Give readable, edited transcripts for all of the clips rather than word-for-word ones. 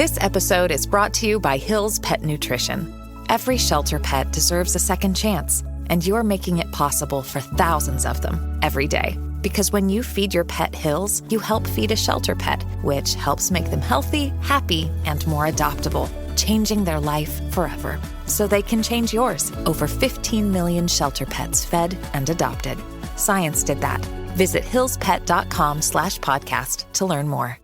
This episode is brought to you by Hill's Pet Nutrition. Every shelter pet deserves a second chance, and you're making it possible for thousands of them every day. Because when you feed your pet Hill's, you help feed a shelter pet, which helps make them healthy, happy, and more adoptable, changing their life forever. So they can change yours. Over 15 million shelter pets fed and adopted. Science did that. Visit hillspet.com/podcast to learn more.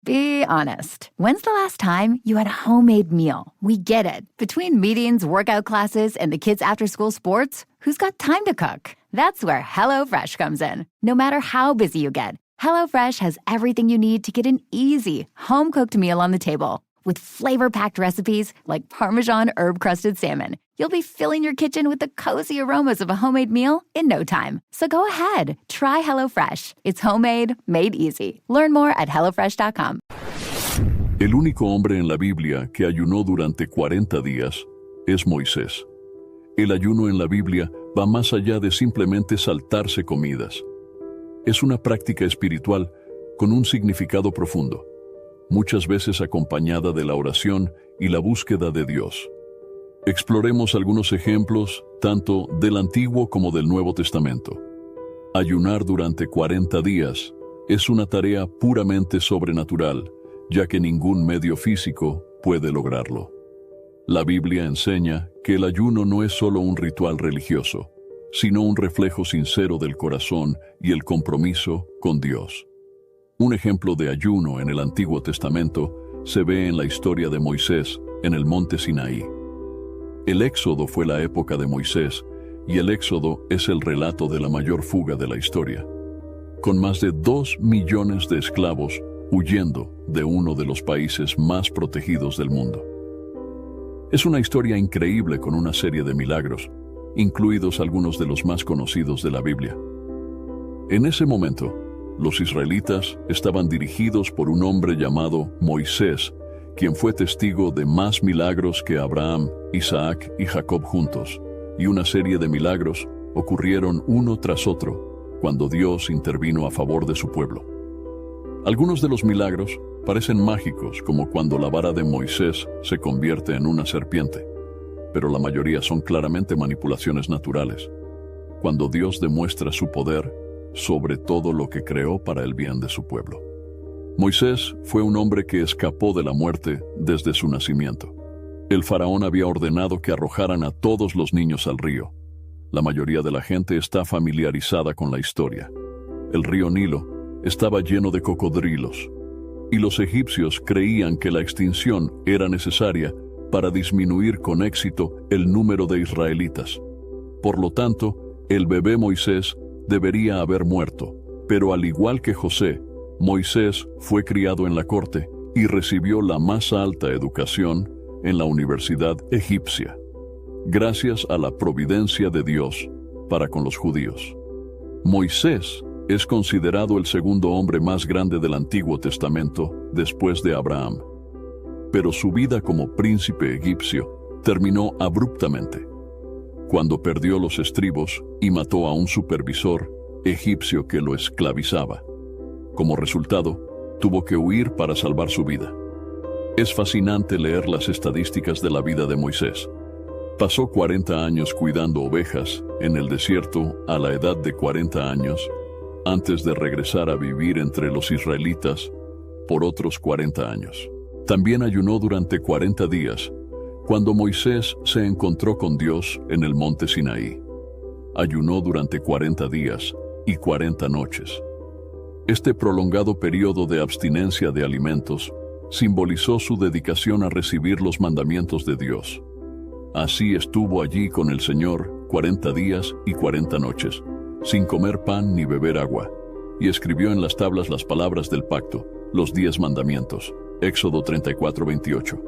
Be honest. When's the last time you had a homemade meal? We get it. Between meetings, workout classes, and the kids' after-school sports, who's got time to cook? That's where HelloFresh comes in. No matter how busy you get, HelloFresh has everything you need to get an easy, home-cooked meal on the table. With flavor-packed recipes like Parmesan herb-crusted salmon, you'll be filling your kitchen with the cozy aromas of a homemade meal in no time. So go ahead, try HelloFresh. It's homemade, made easy. Learn more at HelloFresh.com. El único hombre en la Biblia que ayunó durante 40 días es Moisés. El ayuno en la Biblia va más allá de simplemente saltarse comidas. Es una práctica espiritual con un significado profundo, muchas veces acompañada de la oración y la búsqueda de Dios. Exploremos algunos ejemplos tanto del Antiguo como del Nuevo Testamento. Ayunar durante 40 días es una tarea puramente sobrenatural, ya que ningún medio físico puede lograrlo. La Biblia enseña que el ayuno no es solo un ritual religioso, sino un reflejo sincero del corazón y el compromiso con Dios. Un ejemplo de ayuno en el Antiguo Testamento se ve en la historia de Moisés en el monte Sinaí. El Éxodo fue la época de Moisés, y el Éxodo es el relato de la mayor fuga de la historia. Con más de 2 millones de esclavos huyendo de uno de los países más protegidos del mundo. Es una historia increíble con una serie de milagros, incluidos algunos de los más conocidos de la Biblia. En ese momento, los israelitas estaban dirigidos por un hombre llamado Moisés, quien fue testigo de más milagros que Abraham, Isaac y Jacob juntos, y una serie de milagros ocurrieron uno tras otro cuando Dios intervino a favor de su pueblo. Algunos de los milagros parecen mágicos, como cuando la vara de Moisés se convierte en una serpiente, pero la mayoría son claramente manipulaciones naturales, cuando Dios demuestra su poder sobre todo lo que creó para el bien de su pueblo. Moisés fue un hombre que escapó de la muerte desde su nacimiento. El faraón había ordenado que arrojaran a todos los niños al río. La mayoría de la gente está familiarizada con la historia. El río Nilo estaba lleno de cocodrilos, y los egipcios creían que la extinción era necesaria para disminuir con éxito el número de israelitas. Por lo tanto, el bebé Moisés debería haber muerto, pero al igual que José, Moisés fue criado en la corte y recibió la más alta educación en la Universidad Egipcia, gracias a la providencia de Dios para con los judíos. Moisés es considerado el segundo hombre más grande del Antiguo Testamento después de Abraham, pero su vida como príncipe egipcio terminó abruptamente, cuando perdió los estribos y mató a un supervisor egipcio que lo esclavizaba. Como resultado, tuvo que huir para salvar su vida. Es fascinante leer las estadísticas de la vida de Moisés. Pasó 40 años cuidando ovejas en el desierto a la edad de 40 años, antes de regresar a vivir entre los israelitas por otros 40 años. También ayunó durante 40 días, cuando Moisés se encontró con Dios en el monte Sinaí. Ayunó durante 40 días y 40 noches. Este prolongado periodo de abstinencia de alimentos simbolizó su dedicación a recibir los mandamientos de Dios. Así estuvo allí con el Señor 40 días y 40 noches, sin comer pan ni beber agua, y escribió en las tablas las palabras del pacto, los 10 mandamientos. Éxodo 34:28.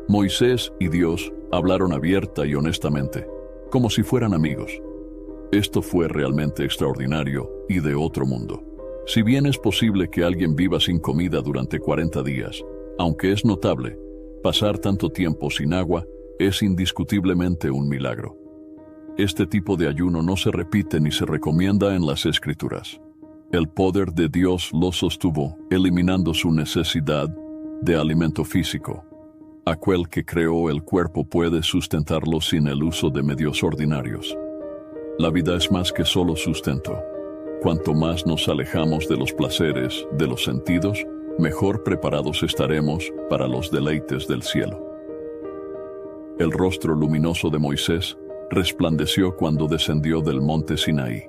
Moisés y Dios hablaron abierta y honestamente, como si fueran amigos. Esto fue realmente extraordinario y de otro mundo. Si bien es posible que alguien viva sin comida durante 40 días, aunque es notable, pasar tanto tiempo sin agua es indiscutiblemente un milagro. Este tipo de ayuno no se repite ni se recomienda en las Escrituras. El poder de Dios lo sostuvo, eliminando su necesidad de alimento físico. Aquel que creó el cuerpo puede sustentarlo sin el uso de medios ordinarios. La vida es más que solo sustento. Cuanto más nos alejamos de los placeres de los sentidos, mejor preparados estaremos para los deleites del cielo. El rostro luminoso de Moisés resplandeció cuando descendió del monte Sinaí.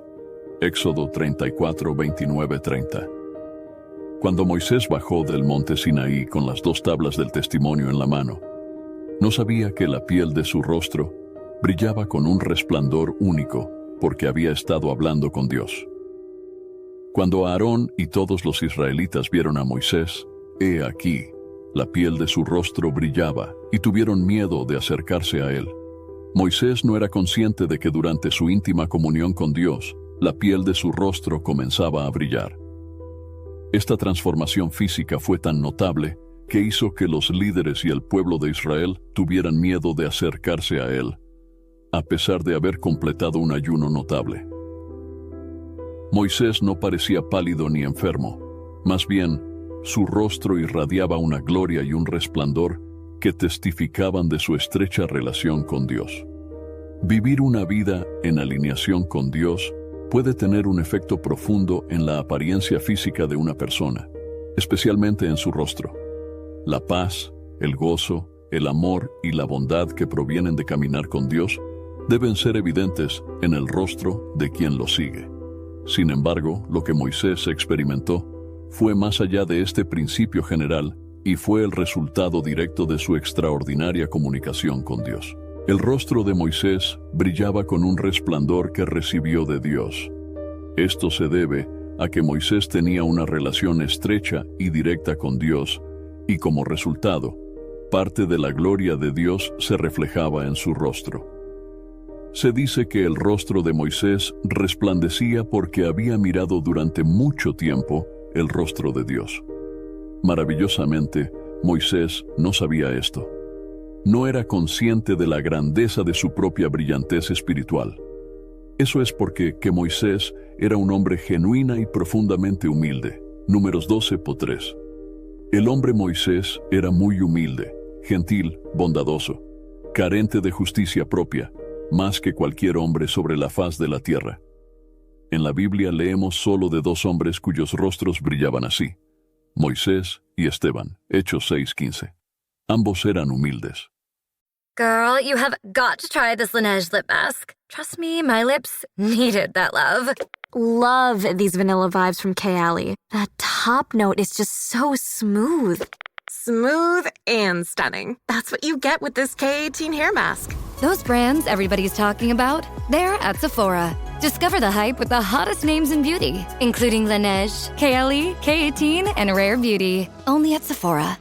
Éxodo 34, 29, 30. Cuando Moisés bajó del monte Sinaí con las 2 tablas del testimonio en la mano, no sabía que la piel de su rostro brillaba con un resplandor único porque había estado hablando con Dios. Cuando Aarón y todos los israelitas vieron a Moisés, he aquí, la piel de su rostro brillaba y tuvieron miedo de acercarse a él. Moisés no era consciente de que durante su íntima comunión con Dios, la piel de su rostro comenzaba a brillar. Esta transformación física fue tan notable que hizo que los líderes y el pueblo de Israel tuvieran miedo de acercarse a él, a pesar de haber completado un ayuno notable. Moisés no parecía pálido ni enfermo, más bien, su rostro irradiaba una gloria y un resplandor que testificaban de su estrecha relación con Dios. Vivir una vida en alineación con Dios puede tener un efecto profundo en la apariencia física de una persona, especialmente en su rostro. La paz, el gozo, el amor y la bondad que provienen de caminar con Dios deben ser evidentes en el rostro de quien lo sigue. Sin embargo, lo que Moisés experimentó fue más allá de este principio general y fue el resultado directo de su extraordinaria comunicación con Dios. El rostro de Moisés brillaba con un resplandor que recibió de Dios. Esto se debe a que Moisés tenía una relación estrecha y directa con Dios, y como resultado, parte de la gloria de Dios se reflejaba en su rostro. Se dice que el rostro de Moisés resplandecía porque había mirado durante mucho tiempo el rostro de Dios. Maravillosamente, Moisés no sabía esto. No era consciente de la grandeza de su propia brillantez espiritual. Eso es porque Moisés era un hombre genuina y profundamente humilde. Números 12:3. El hombre Moisés era muy humilde, gentil, bondadoso, carente de justicia propia, más que cualquier hombre sobre la faz de la tierra. En la Biblia leemos solo de 2 hombres cuyos rostros brillaban así: Moisés y Esteban, Hechos 6:15. Ambos eran humildes. Girl, you have got to try this Laneige lip mask. Trust me, my lips needed that love. Love these vanilla vibes from Kayali. That top note is just so smooth. Smooth and stunning. That's what you get with this K18 hair mask. Those brands everybody's talking about, they're at Sephora. Discover the hype with the hottest names in beauty, including Laneige, Kayali, K18, and Rare Beauty. Only at Sephora.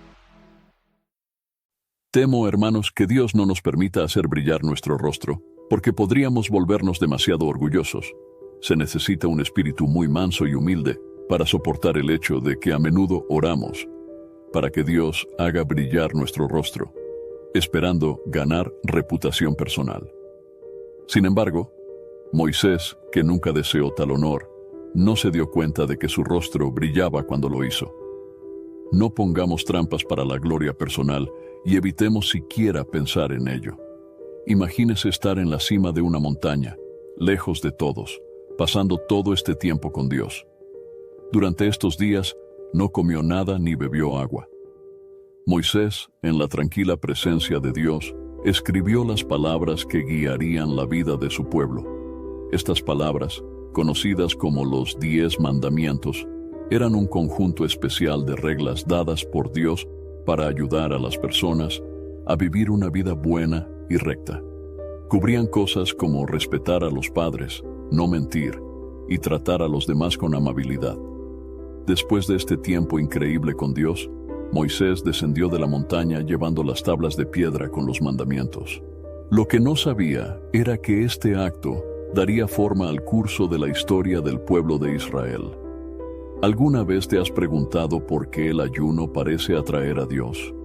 Temo, hermanos, que Dios no nos permita hacer brillar nuestro rostro, porque podríamos volvernos demasiado orgullosos. Se necesita un espíritu muy manso y humilde para soportar el hecho de que a menudo oramos para que Dios haga brillar nuestro rostro, esperando ganar reputación personal. Sin embargo, Moisés, que nunca deseó tal honor, no se dio cuenta de que su rostro brillaba cuando lo hizo. No pongamos trampas para la gloria personal y evitemos siquiera pensar en ello. Imagínese estar en la cima de una montaña, lejos de todos, pasando todo este tiempo con Dios. Durante estos días, no comió nada ni bebió agua. Moisés, en la tranquila presencia de Dios, escribió las palabras que guiarían la vida de su pueblo. Estas palabras, conocidas como los 10 mandamientos, eran un conjunto especial de reglas dadas por Dios para ayudar a las personas a vivir una vida buena y recta. Cubrían cosas como respetar a los padres, no mentir y tratar a los demás con amabilidad. Después de este tiempo increíble con Dios, Moisés descendió de la montaña llevando las tablas de piedra con los mandamientos. Lo que no sabía era que este acto daría forma al curso de la historia del pueblo de Israel. ¿Alguna vez te has preguntado por qué el ayuno parece atraer a Dios?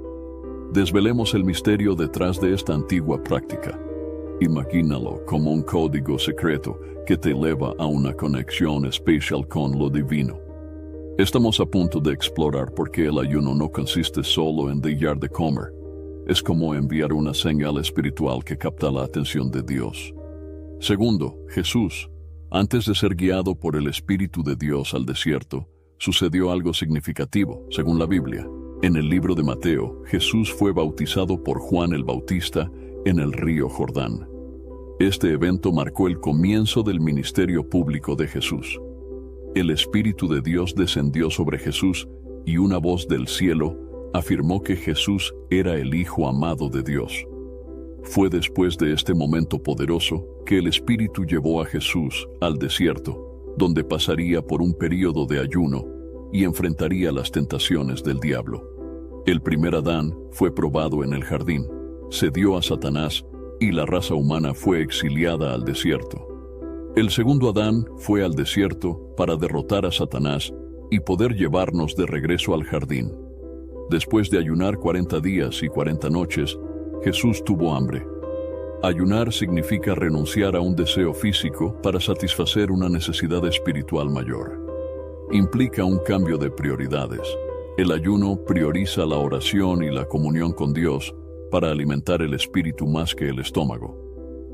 Desvelemos el misterio detrás de esta antigua práctica. Imagínalo como un código secreto que te eleva a una conexión especial con lo divino. Estamos a punto de explorar por qué el ayuno no consiste solo en dejar de comer. Es como enviar una señal espiritual que capta la atención de Dios. Segundo, Jesús, antes de ser guiado por el Espíritu de Dios al desierto, sucedió algo significativo, según la Biblia. En el libro de Mateo, Jesús fue bautizado por Juan el Bautista en el río Jordán. Este evento marcó el comienzo del ministerio público de Jesús. El Espíritu de Dios descendió sobre Jesús y una voz del cielo afirmó que Jesús era el Hijo amado de Dios. Fue después de este momento poderoso que el Espíritu llevó a Jesús al desierto, donde pasaría por un período de ayuno y enfrentaría las tentaciones del diablo. El primer Adán fue probado en el jardín, cedió a Satanás y la raza humana fue exiliada al desierto. El segundo Adán fue al desierto para derrotar a Satanás y poder llevarnos de regreso al jardín. Después de ayunar 40 días y 40 noches, Jesús tuvo hambre. Ayunar significa renunciar a un deseo físico para satisfacer una necesidad espiritual mayor. Implica un cambio de prioridades. El ayuno prioriza la oración y la comunión con Dios para alimentar el espíritu más que el estómago.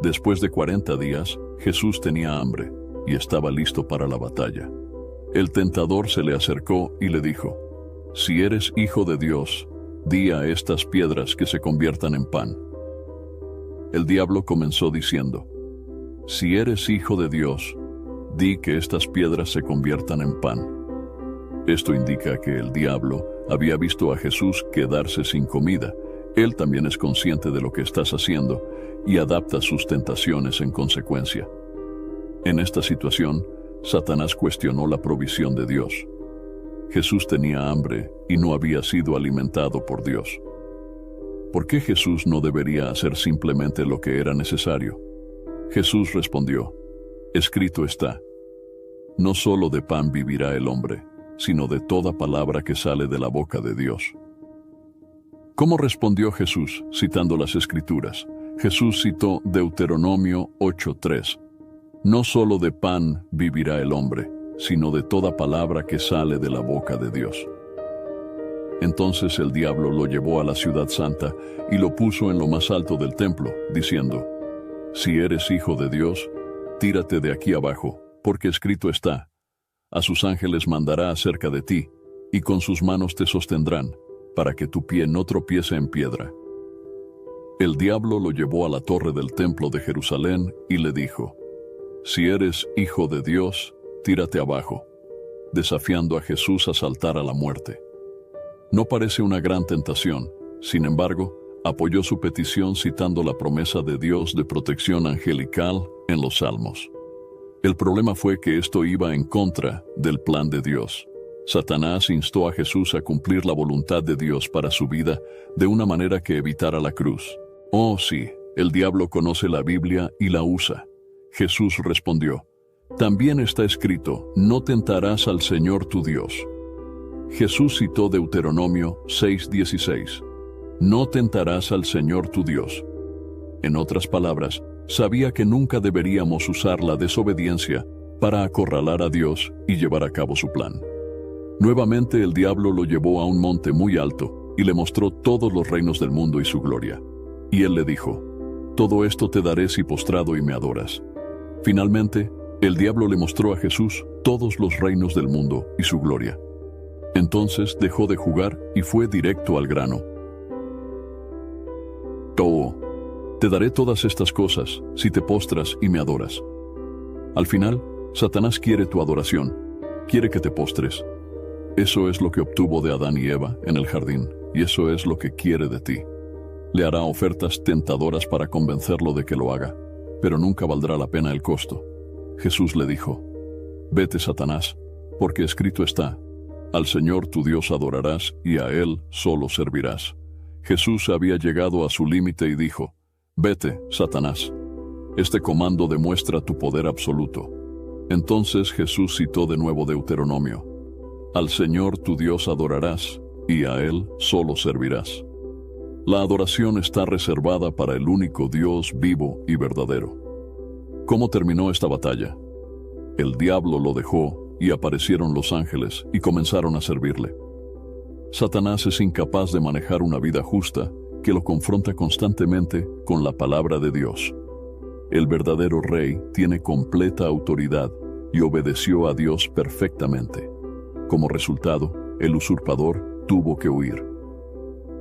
Después de 40 días, Jesús tenía hambre y estaba listo para la batalla. El tentador se le acercó y le dijo: «Si eres hijo de Dios, di a estas piedras que se conviertan en pan». El diablo comenzó diciendo: «Si eres hijo de Dios, di que estas piedras se conviertan en pan». Esto indica que el diablo había visto a Jesús quedarse sin comida. Él también es consciente de lo que estás haciendo y adapta sus tentaciones en consecuencia. En esta situación, Satanás cuestionó la provisión de Dios. Jesús tenía hambre y no había sido alimentado por Dios. ¿Por qué Jesús no debería hacer simplemente lo que era necesario? Jesús respondió: «Escrito está, no solo de pan vivirá el hombre, sino de toda palabra que sale de la boca de Dios». ¿Cómo respondió Jesús citando las Escrituras? Jesús citó Deuteronomio 8:3. No solo de pan vivirá el hombre, sino de toda palabra que sale de la boca de Dios. Entonces el diablo lo llevó a la ciudad santa y lo puso en lo más alto del templo, diciendo: «Si eres hijo de Dios, tírate de aquí abajo, porque escrito está: a sus ángeles mandará acerca de ti, y con sus manos te sostendrán, para que tu pie no tropiece en piedra». El diablo lo llevó a la torre del templo de Jerusalén y le dijo: «Si eres hijo de Dios, tírate abajo», desafiando a Jesús a saltar a la muerte. No parece una gran tentación, sin embargo, apoyó su petición citando la promesa de Dios de protección angelical en los Salmos. El problema fue que esto iba en contra del plan de Dios. Satanás instó a Jesús a cumplir la voluntad de Dios para su vida de una manera que evitara la cruz. Oh sí, el diablo conoce la Biblia y la usa. Jesús respondió: «También está escrito, no tentarás al Señor tu Dios». Jesús citó Deuteronomio 6:16. No tentarás al Señor tu Dios. En otras palabras, sabía que nunca deberíamos usar la desobediencia para acorralar a Dios y llevar a cabo su plan. Nuevamente el diablo lo llevó a un monte muy alto y le mostró todos los reinos del mundo y su gloria. Y él le dijo: «Todo esto te daré si postrado y me adoras». Finalmente, el diablo le mostró a Jesús todos los reinos del mundo y su gloria. Entonces dejó de jugar y fue directo al grano. «Oh, te daré todas estas cosas si te postras y me adoras». Al final, Satanás quiere tu adoración, quiere que te postres. Eso es lo que obtuvo de Adán y Eva en el jardín, y eso es lo que quiere de ti. Le hará ofertas tentadoras para convencerlo de que lo haga, pero nunca valdrá la pena el costo. Jesús le dijo: «Vete, Satanás, porque escrito está: al Señor tu Dios adorarás y a Él solo servirás». Jesús había llegado a su límite y dijo: «Vete, Satanás». Este comando demuestra tu poder absoluto. Entonces Jesús citó de nuevo Deuteronomio: «Al Señor tu Dios adorarás y a Él solo servirás». La adoración está reservada para el único Dios vivo y verdadero. ¿Cómo terminó esta batalla? El diablo lo dejó y aparecieron los ángeles y comenzaron a servirle. Satanás es incapaz de manejar una vida justa que lo confronta constantemente con la palabra de Dios. El verdadero rey tiene completa autoridad y obedeció a Dios perfectamente. Como resultado, el usurpador tuvo que huir.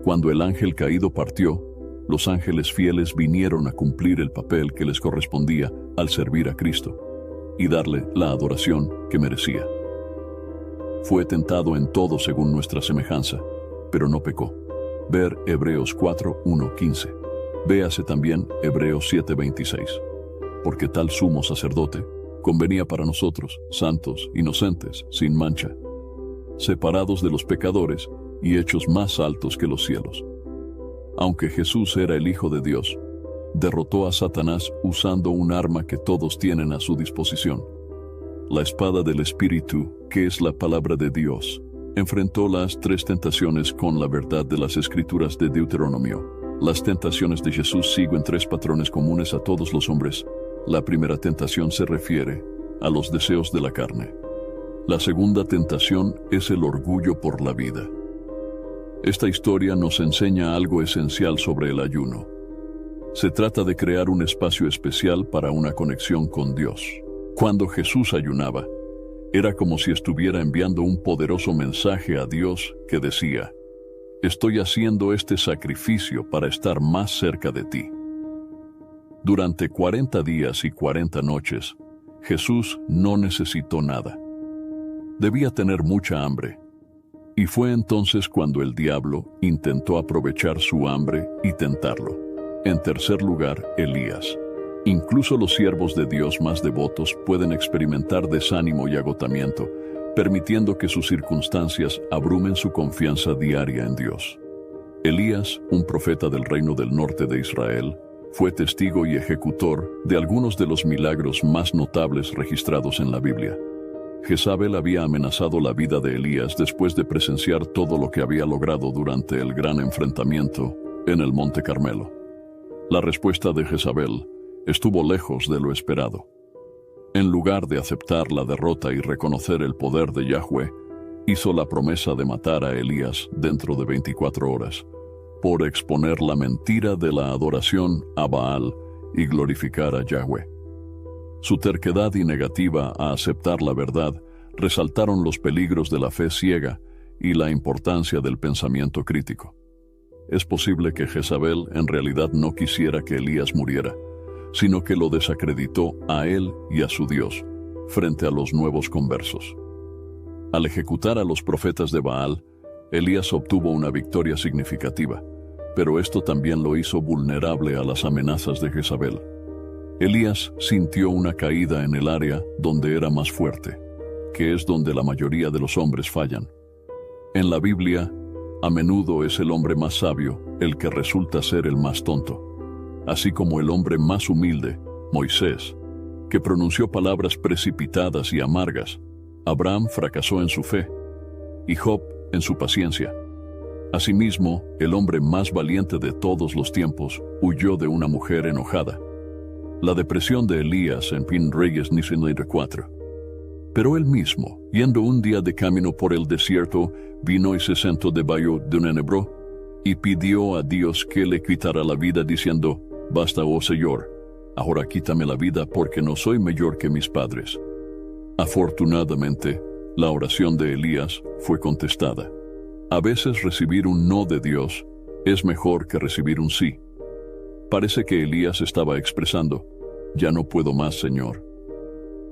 Cuando el ángel caído partió, los ángeles fieles vinieron a cumplir el papel que les correspondía al servir a Cristo y darle la adoración que merecía. Fue tentado en todo según nuestra semejanza, pero no pecó. Ver Hebreos 4:1-15. Véase también Hebreos 7:26. Porque tal sumo sacerdote convenía para nosotros, santos, inocentes, sin mancha, separados de los pecadores y hechos más altos que los cielos. Aunque Jesús era el Hijo de Dios, derrotó a Satanás usando un arma que todos tienen a su disposición. La espada del Espíritu, que es la palabra de Dios, enfrentó las 3 tentaciones con la verdad de las Escrituras de Deuteronomio. Las tentaciones de Jesús siguen 3 patrones comunes a todos los hombres. La primera tentación se refiere a los deseos de la carne. La segunda tentación es el orgullo por la vida. Esta historia nos enseña algo esencial sobre el ayuno. Se trata de crear un espacio especial para una conexión con Dios. Cuando Jesús ayunaba, era como si estuviera enviando un poderoso mensaje a Dios que decía: estoy haciendo este sacrificio para estar más cerca de ti. Durante 40 días y 40 noches, Jesús no necesitó nada. Debía tener mucha hambre. Y fue entonces cuando el diablo intentó aprovechar su hambre y tentarlo. En tercer lugar, Elías. Incluso los siervos de Dios más devotos pueden experimentar desánimo y agotamiento, permitiendo que sus circunstancias abrumen su confianza diaria en Dios. Elías, un profeta del reino del norte de Israel, fue testigo y ejecutor de algunos de los milagros más notables registrados en la Biblia. Jezabel había amenazado la vida de Elías después de presenciar todo lo que había logrado durante el gran enfrentamiento en el Monte Carmelo. La respuesta de Jezabel estuvo lejos de lo esperado. En lugar de aceptar la derrota y reconocer el poder de Yahweh, hizo la promesa de matar a Elías dentro de 24 horas, por exponer la mentira de la adoración a Baal y glorificar a Yahweh. Su terquedad y negativa a aceptar la verdad resaltaron los peligros de la fe ciega y la importancia del pensamiento crítico. Es posible que Jezabel en realidad no quisiera que Elías muriera, sino que lo desacreditó a él y a su Dios frente a los nuevos conversos. Al ejecutar a los profetas de Baal, Elías obtuvo una victoria significativa, pero esto también lo hizo vulnerable a las amenazas de Jezabel. Elías sintió una caída en el área donde era más fuerte, que es donde la mayoría de los hombres fallan. En la Biblia, a menudo es el hombre más sabio el que resulta ser el más tonto, así como el hombre más humilde, Moisés, que pronunció palabras precipitadas y amargas. Abraham fracasó en su fe, y Job en su paciencia. Asimismo, el hombre más valiente de todos los tiempos huyó de una mujer enojada. La depresión de Elías en Reyes 4. Pero él mismo, yendo un día de camino por el desierto, vino y se sentó debajo de un enebro, y pidió a Dios que le quitara la vida, diciendo: basta, oh Señor, ahora quítame la vida, porque no soy mayor que mis padres. Afortunadamente, la oración de Elías fue contestada. A veces recibir un no de Dios es mejor que recibir un sí. Parece que Elías estaba expresando: ya no puedo más, Señor.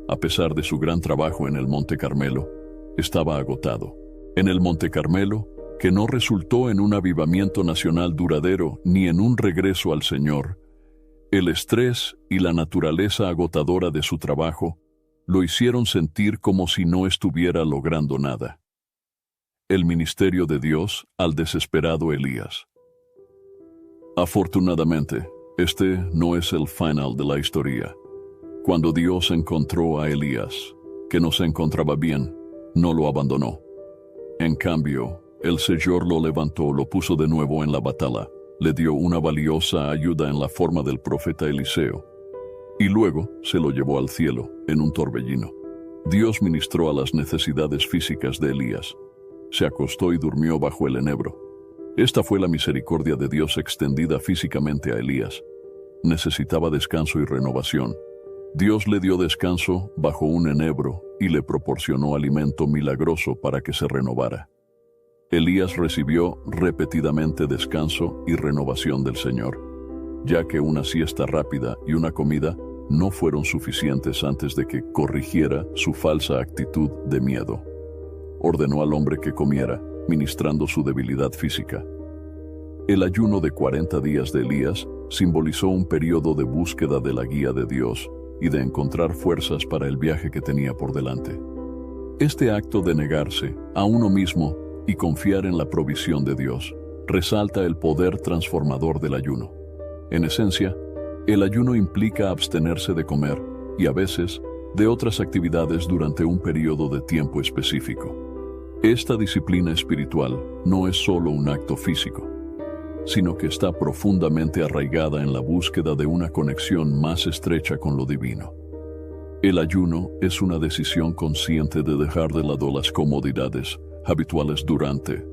A pesar de su gran trabajo en el Monte Carmelo, estaba agotado. En el Monte Carmelo, que no resultó en un avivamiento nacional duradero ni en un regreso al Señor, el estrés y la naturaleza agotadora de su trabajo lo hicieron sentir como si no estuviera logrando nada. El ministerio de Dios al desesperado Elías. Afortunadamente, este no es el final de la historia. Cuando Dios encontró a Elías, que no se encontraba bien, no lo abandonó. En cambio, el Señor lo levantó, lo puso de nuevo en la batalla, le dio una valiosa ayuda en la forma del profeta Eliseo, y luego se lo llevó al cielo en un torbellino. Dios ministró a las necesidades físicas de Elías. Se acostó y durmió bajo el enebro. Esta fue la misericordia de Dios extendida físicamente a Elías. Necesitaba descanso y renovación. Dios le dio descanso bajo un enebro y le proporcionó alimento milagroso para que se renovara. Elías recibió repetidamente descanso y renovación del Señor, ya que una siesta rápida y una comida no fueron suficientes antes de que corrigiera su falsa actitud de miedo. Ordenó al hombre que comiera, ministrando su debilidad física. El ayuno de 40 días de Elías simbolizó un periodo de búsqueda de la guía de Dios y de encontrar fuerzas para el viaje que tenía por delante. Este acto de negarse a uno mismo y confiar en la provisión de Dios resalta el poder transformador del ayuno. En esencia, el ayuno implica abstenerse de comer y a veces de otras actividades durante un periodo de tiempo específico. Esta disciplina espiritual no es solo un acto físico, sino que está profundamente arraigada en la búsqueda de una conexión más estrecha con lo divino. El ayuno es una decisión consciente de dejar de lado las comodidades habituales durante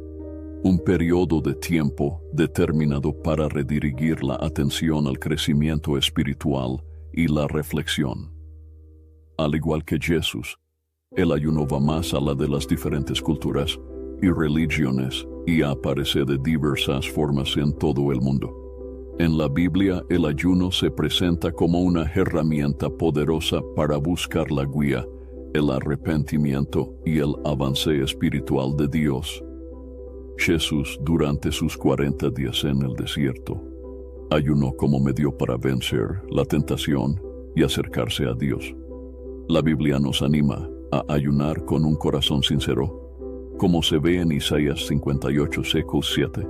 un periodo de tiempo determinado para redirigir la atención al crecimiento espiritual y la reflexión. Al igual que Jesús, el ayuno va más allá de las diferentes culturas y religiones y aparece de diversas formas en todo el mundo. En la Biblia, el ayuno se presenta como una herramienta poderosa para buscar la guía, el arrepentimiento y el avance espiritual de Dios. Jesús, durante sus 40 días en el desierto, ayunó como medio para vencer la tentación y acercarse a Dios. La Biblia nos anima a ayunar con un corazón sincero, como se ve en Isaías 58:7,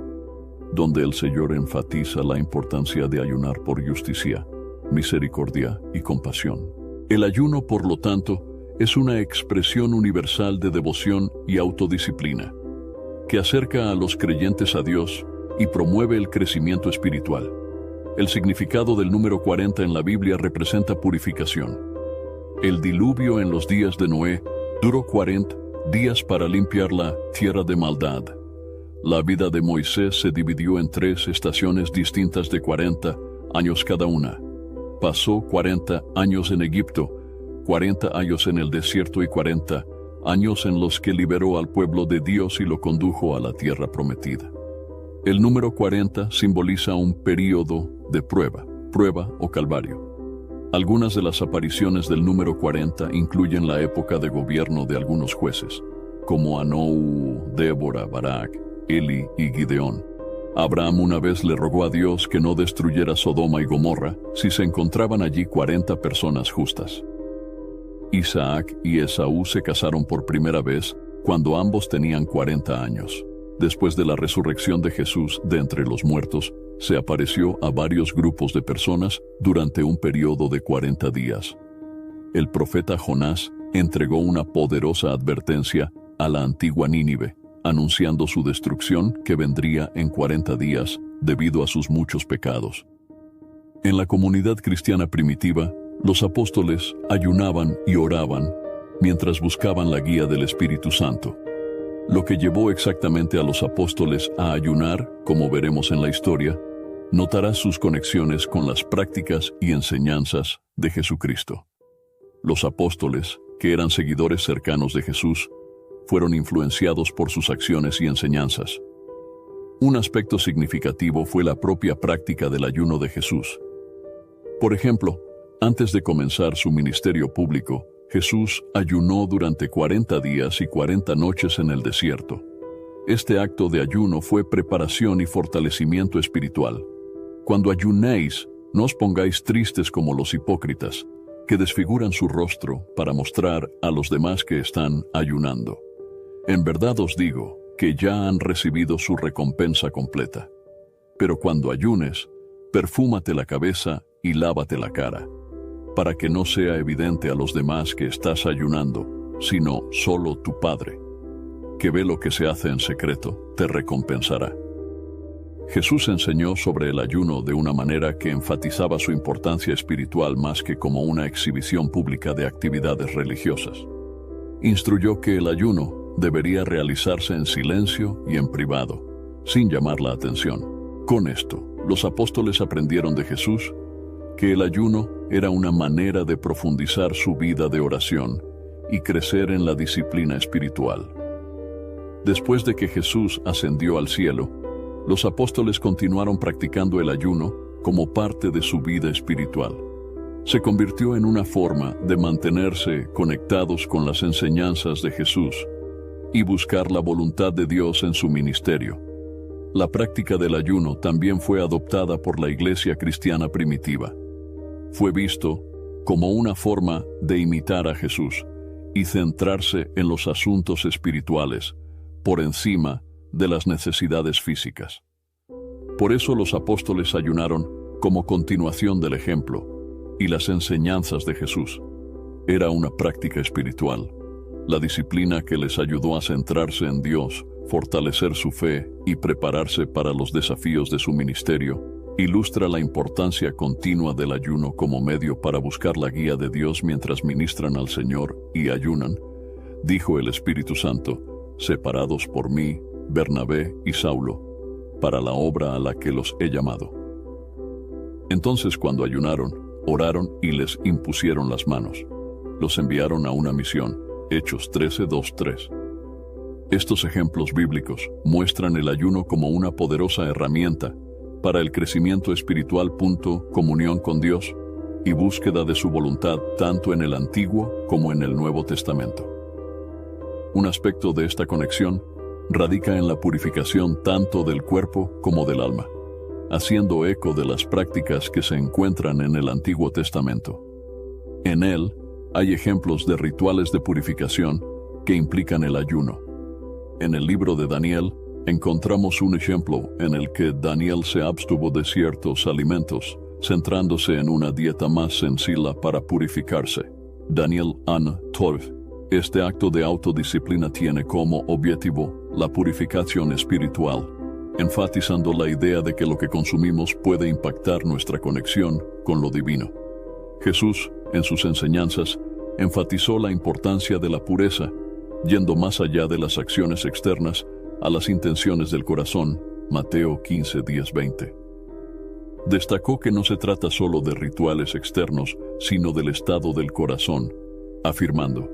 donde el Señor enfatiza la importancia de ayunar por justicia, misericordia y compasión. El ayuno, por lo tanto, es una expresión universal de devoción y autodisciplina, que acerca a los creyentes a Dios y promueve el crecimiento espiritual. El significado del número 40 en la Biblia representa purificación. El diluvio en los días de Noé duró 40 días para limpiar la tierra de maldad. La vida de Moisés se dividió en 3 estaciones distintas de 40 años cada una. Pasó 40 años en Egipto, 40 años en el desierto y 40 años en los que liberó al pueblo de Dios y lo condujo a la tierra prometida. El número 40 simboliza un período de prueba o calvario. Algunas de las apariciones del número 40 incluyen la época de gobierno de algunos jueces, como Anou, Débora, Barak, Eli y Gideón. Abraham una vez le rogó a Dios que no destruyera Sodoma y Gomorra si se encontraban allí 40 personas justas. Isaac y Esaú se casaron por primera vez cuando ambos tenían 40 años. Después de la resurrección de Jesús de entre los muertos, se apareció a varios grupos de personas durante un periodo de 40 días. El profeta Jonás entregó una poderosa advertencia a la antigua Nínive, anunciando su destrucción que vendría en 40 días debido a sus muchos pecados. En la comunidad cristiana primitiva, los apóstoles ayunaban y oraban mientras buscaban la guía del Espíritu Santo. Lo que llevó exactamente a los apóstoles a ayunar, como veremos en la historia, notará sus conexiones con las prácticas y enseñanzas de Jesucristo. Los apóstoles, que eran seguidores cercanos de Jesús, fueron influenciados por sus acciones y enseñanzas. Un aspecto significativo fue la propia práctica del ayuno de Jesús. Por ejemplo, antes de comenzar su ministerio público, Jesús ayunó durante 40 días y 40 noches en el desierto. Este acto de ayuno fue preparación y fortalecimiento espiritual. Cuando ayunéis, no os pongáis tristes como los hipócritas, que desfiguran su rostro para mostrar a los demás que están ayunando. En verdad os digo que ya han recibido su recompensa completa. Pero cuando ayunes, perfúmate la cabeza y lávate la cara, para que no sea evidente a los demás que estás ayunando, sino solo tu Padre, que ve lo que se hace en secreto, te recompensará. Jesús enseñó sobre el ayuno de una manera que enfatizaba su importancia espiritual más que como una exhibición pública de actividades religiosas. instruyó que el ayuno debería realizarse en silencio y en privado, sin llamar la atención. Con esto, los apóstoles aprendieron de Jesús que el ayuno era una manera de profundizar su vida de oración y crecer en la disciplina espiritual. Después de que Jesús ascendió al cielo, los apóstoles continuaron practicando el ayuno como parte de su vida espiritual. Se convirtió en una forma de mantenerse conectados con las enseñanzas de Jesús y buscar la voluntad de Dios en su ministerio. La práctica del ayuno también fue adoptada por la iglesia cristiana primitiva. Fue visto como una forma de imitar a Jesús y centrarse en los asuntos espirituales por encima de las necesidades físicas. Por eso los apóstoles ayunaron como continuación del ejemplo y las enseñanzas de Jesús. Era una práctica espiritual, la disciplina que les ayudó a centrarse en Dios, fortalecer su fe y prepararse para los desafíos de su ministerio. Ilustra la importancia continua del ayuno como medio para buscar la guía de Dios mientras ministran al Señor y ayunan. Dijo el Espíritu Santo: separados por mí, Bernabé y Saulo, para la obra a la que los he llamado. Entonces, cuando ayunaron, oraron y les impusieron las manos. Los enviaron a una misión. Hechos 13:2-3. Estos ejemplos bíblicos muestran el ayuno como una poderosa herramienta para el crecimiento espiritual, comunión con Dios y búsqueda de su voluntad tanto en el Antiguo como en el Nuevo Testamento. Un aspecto de esta conexión radica en la purificación tanto del cuerpo como del alma, haciendo eco de las prácticas que se encuentran en el Antiguo Testamento. En él hay ejemplos de rituales de purificación que implican el ayuno. En el libro de Daniel encontramos un ejemplo en el que Daniel se abstuvo de ciertos alimentos, centrándose en una dieta más sencilla para purificarse. Daniel 1:12. Este acto de autodisciplina tiene como objetivo la purificación espiritual, enfatizando la idea de que lo que consumimos puede impactar nuestra conexión con lo divino. Jesús, en sus enseñanzas, enfatizó la importancia de la pureza, yendo más allá de las acciones externas a las intenciones del corazón. Mateo 15:10-20. Destacó que no se trata solo de rituales externos, sino del estado del corazón, afirmando: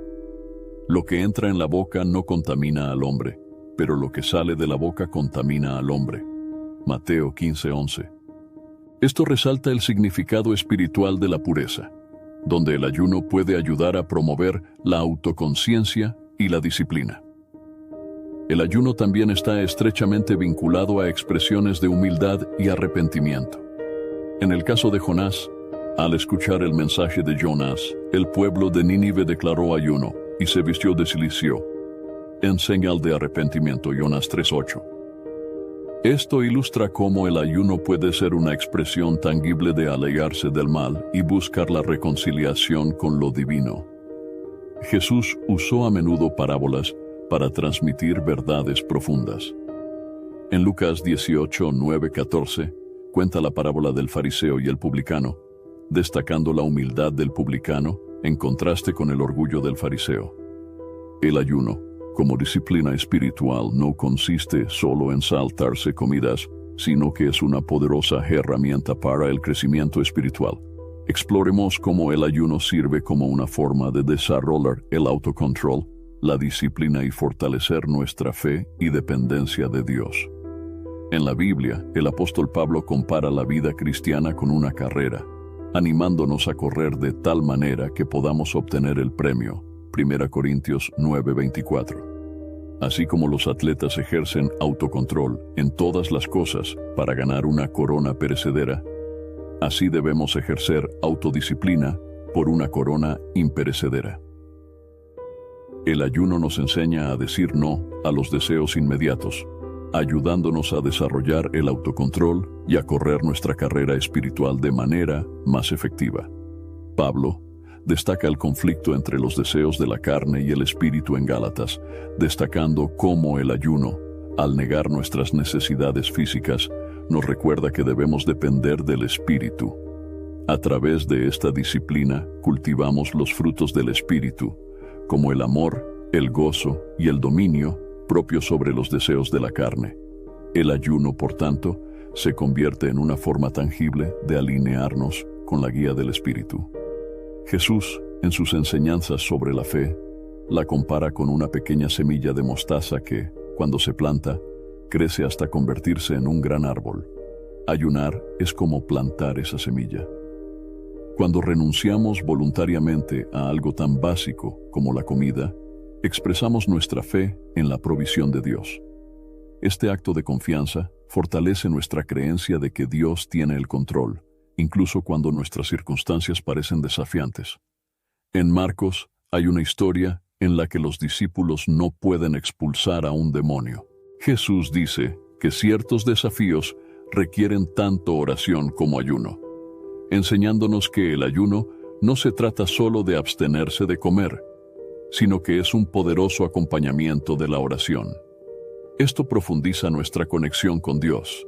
lo que entra en la boca no contamina al hombre, pero lo que sale de la boca contamina al hombre. Mateo 15:11. Esto resalta el significado espiritual de la pureza, donde el ayuno puede ayudar a promover la autoconciencia y la disciplina. El ayuno también está estrechamente vinculado a expresiones de humildad y arrepentimiento. En el caso de Jonás, al escuchar el mensaje de Jonás, el pueblo de Nínive declaró ayuno y se vistió de cilicio, en señal de arrepentimiento. Jonás 3:8. Esto ilustra cómo el ayuno puede ser una expresión tangible de alejarse del mal y buscar la reconciliación con lo divino. Jesús usó a menudo parábolas para transmitir verdades profundas. En Lucas 18:9-14 cuenta la parábola del fariseo y el publicano, destacando la humildad del publicano en contraste con el orgullo del fariseo. El ayuno, como disciplina espiritual, no consiste solo en saltarse comidas, sino que es una poderosa herramienta para el crecimiento espiritual. Exploremos cómo el ayuno sirve como una forma de desarrollar el autocontrol, la disciplina y fortalecer nuestra fe y dependencia de Dios. En la Biblia, el apóstol Pablo compara la vida cristiana con una carrera, animándonos a correr de tal manera que podamos obtener el premio. 1 Corintios 9:24. Así como los atletas ejercen autocontrol en todas las cosas para ganar una corona perecedera, así debemos ejercer autodisciplina por una corona imperecedera. El ayuno nos enseña a decir no a los deseos inmediatos, ayudándonos a desarrollar el autocontrol y a correr nuestra carrera espiritual de manera más efectiva. Pablo destaca el conflicto entre los deseos de la carne y el espíritu en Gálatas, destacando cómo el ayuno, al negar nuestras necesidades físicas, nos recuerda que debemos depender del espíritu. A través de esta disciplina cultivamos los frutos del espíritu, como el amor, el gozo y el dominio propio sobre los deseos de la carne. El ayuno, por tanto, se convierte en una forma tangible de alinearnos con la guía del Espíritu. Jesús, en sus enseñanzas sobre la fe, la compara con una pequeña semilla de mostaza que, cuando se planta, crece hasta convertirse en un gran árbol. Ayunar es como plantar esa semilla. Cuando renunciamos voluntariamente a algo tan básico como la comida, expresamos nuestra fe en la provisión de Dios. Este acto de confianza fortalece nuestra creencia de que Dios tiene el control, incluso cuando nuestras circunstancias parecen desafiantes. En Marcos hay una historia en la que los discípulos no pueden expulsar a un demonio. Jesús dice que ciertos desafíos requieren tanto oración como ayuno, enseñándonos que el ayuno no se trata solo de abstenerse de comer, sino que es un poderoso acompañamiento de la oración. Esto profundiza nuestra conexión con Dios,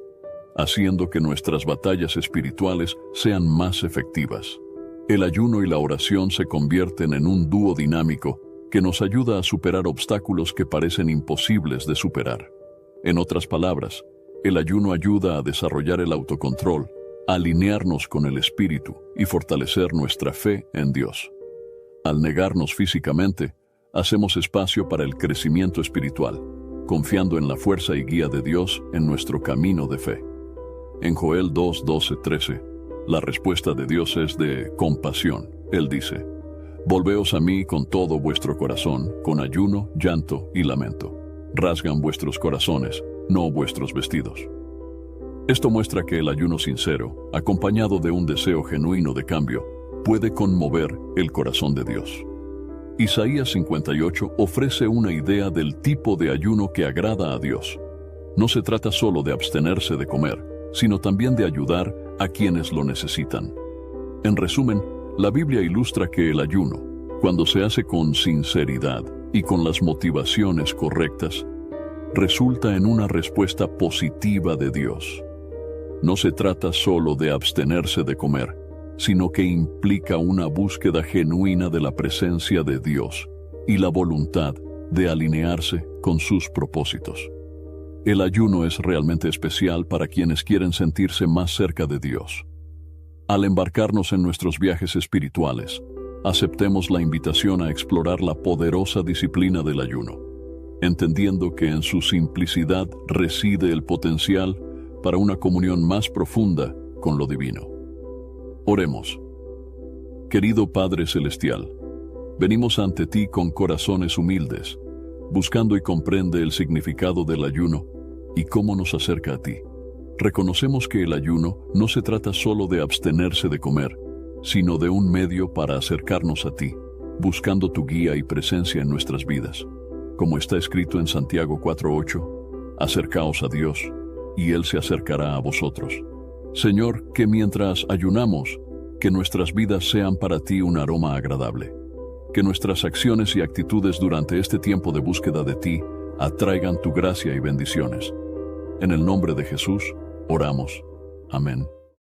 haciendo que nuestras batallas espirituales sean más efectivas. El ayuno y la oración se convierten en un dúo dinámico que nos ayuda a superar obstáculos que parecen imposibles de superar. En otras palabras, el ayuno ayuda a desarrollar el autocontrol, a alinearnos con el Espíritu y fortalecer nuestra fe en Dios. Al negarnos físicamente, hacemos espacio para el crecimiento espiritual, confiando en la fuerza y guía de Dios en nuestro camino de fe. En Joel 2, 12, 13, la respuesta de Dios es de compasión. Él dice: «Volveos a mí con todo vuestro corazón, con ayuno, llanto y lamento. Rasgan vuestros corazones, no vuestros vestidos». Esto muestra que el ayuno sincero, acompañado de un deseo genuino de cambio, puede conmover el corazón de Dios. Isaías 58 ofrece una idea del tipo de ayuno que agrada a Dios. No se trata solo de abstenerse de comer, sino también de ayudar a quienes lo necesitan. En resumen, la Biblia ilustra que el ayuno, cuando se hace con sinceridad y con las motivaciones correctas, resulta en una respuesta positiva de Dios. No se trata solo de abstenerse de comer, sino que implica una búsqueda genuina de la presencia de Dios y la voluntad de alinearse con sus propósitos. El ayuno es realmente especial para quienes quieren sentirse más cerca de Dios. Al embarcarnos en nuestros viajes espirituales, aceptemos la invitación a explorar la poderosa disciplina del ayuno, entendiendo que en su simplicidad reside el potencial para una comunión más profunda con lo divino. Oremos. Querido Padre Celestial, venimos ante ti con corazones humildes, buscando y comprende el significado del ayuno y cómo nos acerca a ti. Reconocemos que el ayuno no se trata solo de abstenerse de comer, sino de un medio para acercarnos a ti, buscando tu guía y presencia en nuestras vidas. Como está escrito en Santiago 4:8, acercaos a Dios, y Él se acercará a vosotros. Señor, que mientras ayunamos, que nuestras vidas sean para ti un aroma agradable. Que nuestras acciones y actitudes durante este tiempo de búsqueda de ti atraigan tu gracia y bendiciones. En el nombre de Jesús, oramos. Amén.